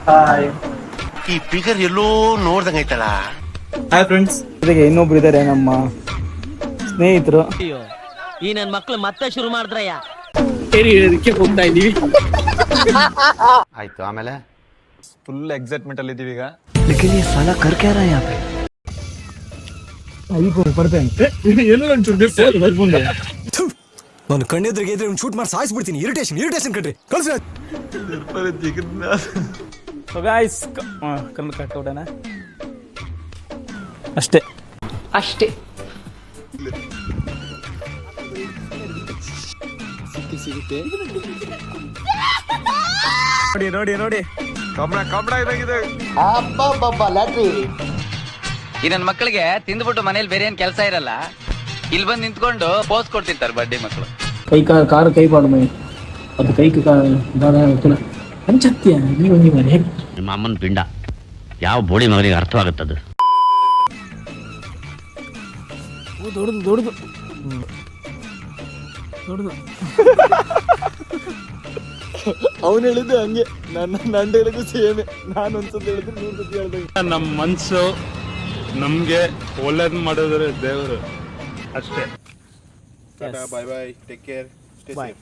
Hi ಈ figure ಎಲ್ಲೋ ನೋಡ್ದಂಗೈತಲ್ಲ. Hi friends, ಜೊತೆಗೆ ಇನ್ನೊಬ್ರು ಇದ್ದಾರೆ ನಮ್ಮ ಸ್ನೇಹಿತರು. ಈ ನನ್ ಮಕ್ಳು ಮತ್ತೆ ಶುರು ಮಾಡಿದ್ರಯ್ಯ. ಹೇಳೋದಕ್ಕೆ ಹೋಗ್ತಾ ಇದೀವಿ. ಆಯ್ತು, ಆಮೇಲೆ ಫುಲ್ ಎಕ್ಸೈಟ್ಮೆಂಟ್ ಅಲ್ಲಿ ಇದೀವಿ ಈಗ. ನಾನು ಕಣ್ಣೆದ್ರಿಗೆ ಇದ್ರೆ ಶೂಟ್ ಮಾಡಿ ಸಾಯಿಸ್ಬಿಡ್ತೀನಿ. ಇರಿಟೇಷನ್ ಕಣ್ರಿ ಕಳ್ಸಿ. ಸೊ ಗಾಯ್ಸ್, ಕಣ್ಣು ಕಟ್ಟೋಡಣ ಅಷ್ಟೇ. ಸಿಗುತ್ತೆ. ನೋಡಿ ಕಮಲ ಇದಾಗಿದೆ. ಈ ನನ್ನ ಮಕ್ಕಳಿಗೆ ತಿಂದ್ಬಿಟ್ಟು ಮನೇಲಿ ಬೇರೆ ಏನ್ ಕೆಲಸ ಇರಲ್ಲ, ಇಲ್ಲಿ ಬಂದು ನಿಂತ್ಕೊಂಡು ಪೋಸ್ ಕೊಡ್ತಿರ್ತಾರೆ ಬಡ್ಡಿ ಮಕ್ಕಳು. ಕೈ ಪಾಡು ಅದು ಕೈ ಪಂಚತ್ಯ ನೀವು ನಿಮ್ಮ ಅಮ್ಮನ ಪಿಂಡ ಯಾವ ಬೋಳಿ ಮಗನಿಗೆ ಅರ್ಥವಾಗುತ್ತದು. ದೊಡ್ಡದು ಅವನು ಹೇಳಿದ್ದು ಹಂಗೆ, ನನ್ನ ಹೇಳಿದ್ದು ಸೇಮೆ. ನಾನು ಒಂದ್ಸತಿ ಹೇಳಿದ್ರೆ 100 ಸತಿ ಹೇಳ್ದಂಗೆ. ನಮ್ಮ ಮನ್ಸು ನಮ್ಗೆ ಒಳ್ಳೇದ್ ಮಾಡಿದ್ರೆ ದೇವರು ಅಷ್ಟೇ. ಬಾಯ್ ಬಾಯ್, ಟೇಕ್ ಕೇರ್, ಸ್ಟೇ ಸೇಫ್.